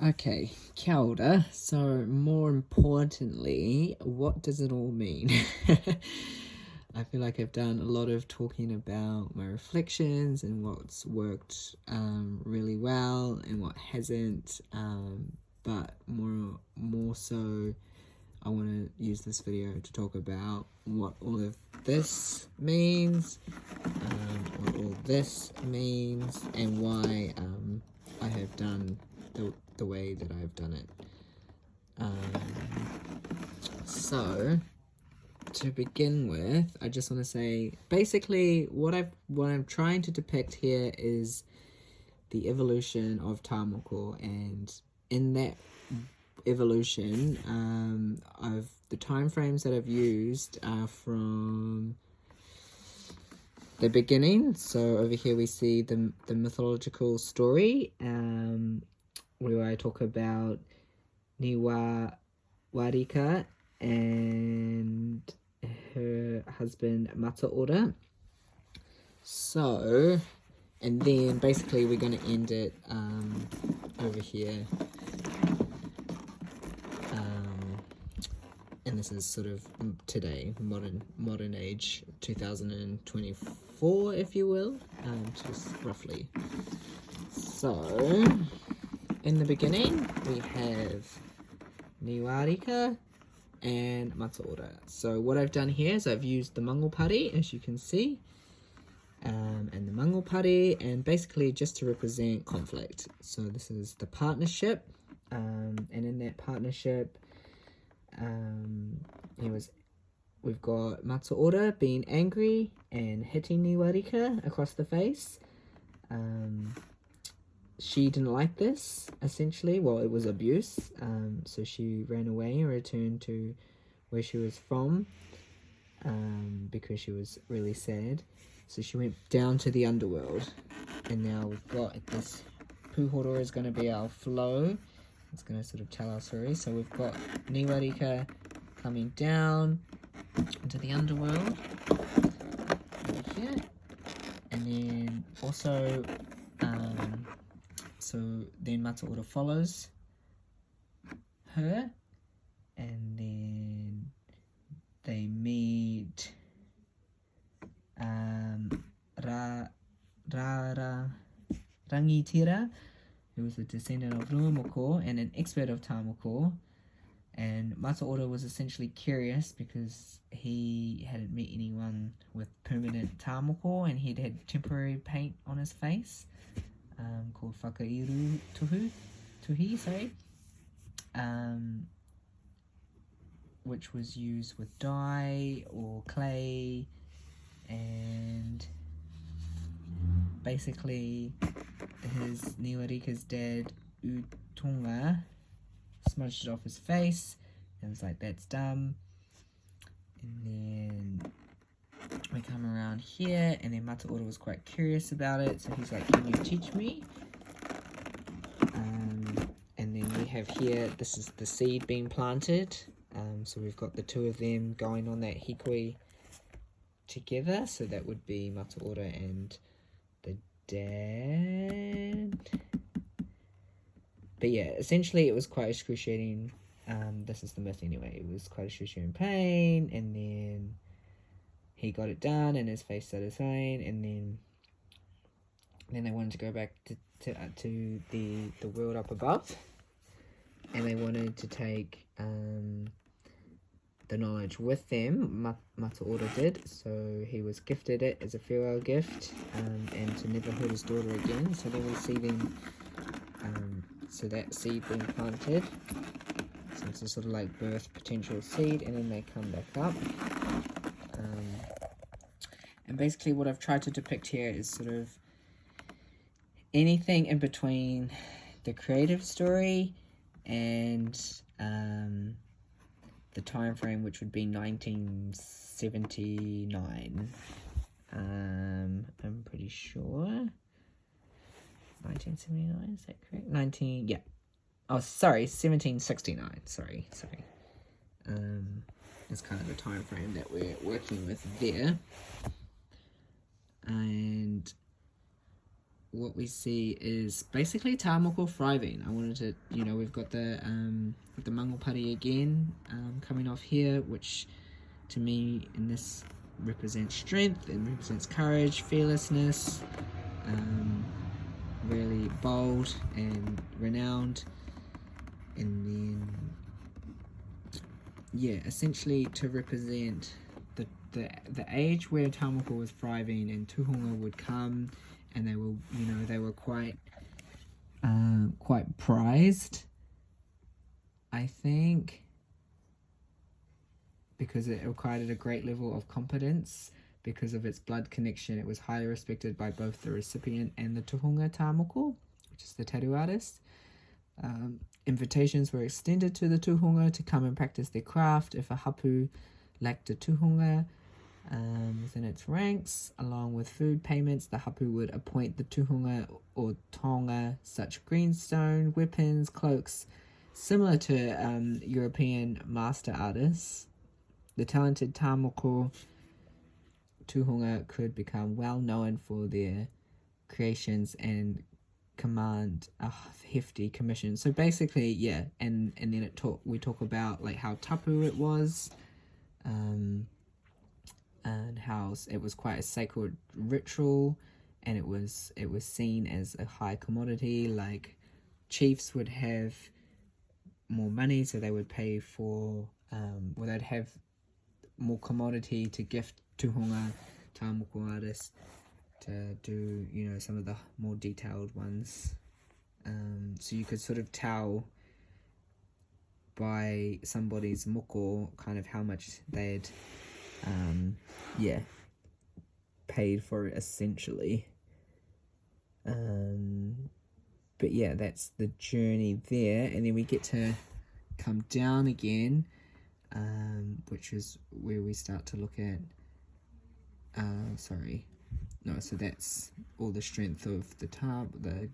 Okay, kia ora. So, more importantly, what does it all mean? I feel like I've done a lot of talking about my reflections and what's worked really well and what hasn't. But more so, I want to use this video to talk about what all of this means, what all this means, and why I have done the way that I've done it. So to begin with, I just want to say basically what I'm trying to depict here is the evolution of Tamoko, and in that evolution, the time frames that I've used are from the beginning. So over here we see the mythological story, where I talk about Niwa Warika and her husband Mataora. So, and then basically we're going to end it over here. And this is sort of today, modern age, 2024, if you will, just roughly. So, in the beginning, we have Niwarika and Mataora. So what I've done here is I've used the Mangopari, as you can see, and the Mangopari, and basically just to represent conflict. So this is the partnership, and in that partnership, we've got Mataora being angry and hitting Niwarika across the face. She didn't like this, essentially. Well, it was abuse, so she ran away and returned to where she was from, because she was really sad. So she went down to the underworld, and now we've got this. Puhoro is going to be our flow. It's going to sort of tell our story. So we've got Niwarika coming down into the underworld over here, and then also so then Mataora follows her, and then they meet Rangitira, who was a descendant of Ruamoko and an expert of Tamoko. And Mataora was essentially curious because he hadn't met anyone with permanent Tamoko, and he'd had temporary paint on his face, called Whakairu Tuhi, which was used with dye or clay, and basically his Niwarika's dad Utonga smudged it off his face and was like, that's dumb. And then we come around here, and then Mataora was quite curious about it, so he's like, can you teach me? And then we have here, this is the seed being planted, so we've got the two of them going on that hikoi together, so that would be Mataora and the dad. But yeah, essentially it was quite excruciating. This is the myth anyway. It was quite excruciating pain, and then he got it done, and his face started fine, and then they wanted to go back to the world up above, and they wanted to take the knowledge with them. Mataora did, so he was gifted it as a farewell gift, and to never hurt his daughter again. So then we see them, so that seed being planted, so it's a sort of like birth potential seed, and then they come back up. And basically what I've tried to depict here is sort of anything in between the creative story and the time frame, which would be 1979. I'm pretty sure 1979, is that correct? 1769. Sorry. It's kind of the time frame that we're working with there. And what we see is basically tāmoko thriving. I wanted to, we've got the mangopari again coming off here, which to me in this represents strength, it represents courage, fearlessness, really bold and renowned. And then, yeah, essentially to represent the age where tāmoko was thriving and tuhunga would come, and they were quite prized, I think, because it required a great level of competence. Because of its blood connection, it was highly respected by both the recipient and the tuhunga tāmoko, which is the tattoo artist. Invitations were extended to the tuhunga to come and practice their craft. If a hapu lacked a tuhunga within its ranks, along with food payments, the hapu would appoint the tuhunga or tonga such greenstone, weapons, cloaks, similar to European master artists. The talented tāmoko tuhunga could become well known for their creations and command a hefty commission. So basically, yeah, and then we talk about like how tapu it was, and how it was quite a sacred ritual, and it was seen as a high commodity. Like chiefs would have more money, so they would pay for they'd have more commodity to gift tuhunga tāmoko artists to do, some of the more detailed ones. So you could sort of tell by somebody's moko kind of how much they'd paid for it, essentially. But yeah, that's the journey there, and then we get to come down again, which is where we start to look at so that's all the strength of the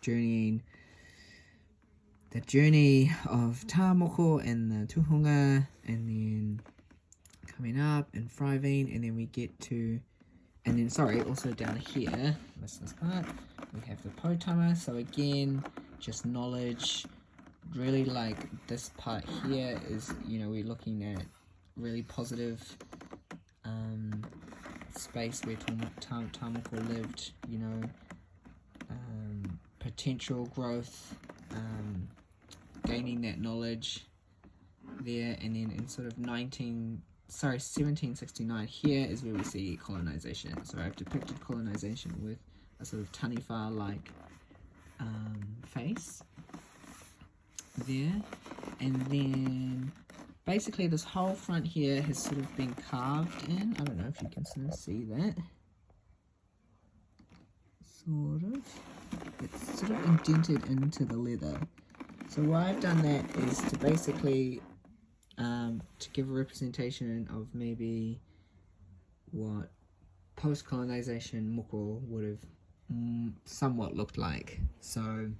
journey of tāmoko and the tuhunga, and then coming up and thriving, and then we get to, and then also down here, this part, we have the potama. So again, just knowledge, really like this part here is, we're looking at really positive space where tāmoko lived, potential growth, gaining that knowledge there. And then in sort of 1769 here is where we see colonization. So I've depicted colonization with a sort of taniwha like face there, and then basically this whole front here has sort of been carved in. I don't know if you can sort of see that. It's sort of indented into the leather. So why I've done that is to basically to give a representation of maybe what post-colonization moko would have somewhat looked like. So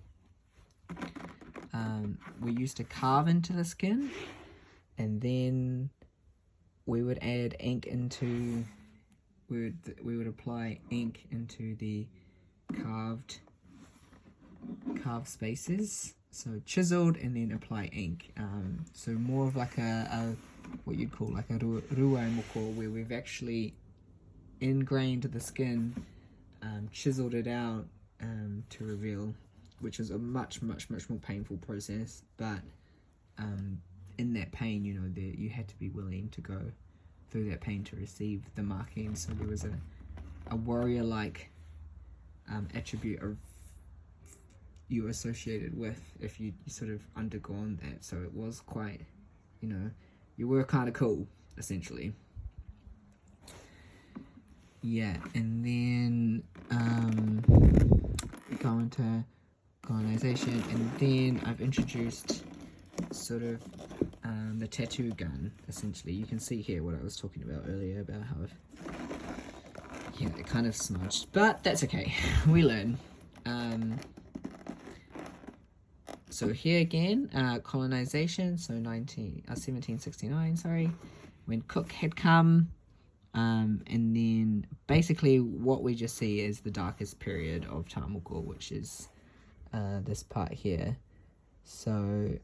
we used to carve into the skin, and then we would add ink into, we would apply ink into the carved spaces. So chiseled and then apply ink. So more of like a what you'd call like a ruai moko, where we've actually ingrained the skin, chiseled it out to reveal, which is a much more painful process. But in that pain, you had to be willing to go through that pain to receive the marking. So there was a warrior-like attribute of you associated with if you sort of undergone that. So it was quite, you were kind of cool, essentially. Yeah, and then go into colonization, and then I've introduced sort of the tattoo gun, essentially. You can see here what I was talking about earlier about how it kind of smudged, but that's okay. We learn. So here again, colonization, so 1769, when Cook had come, And then basically what we just see is the darkest period of Tamoko, which is this part here. So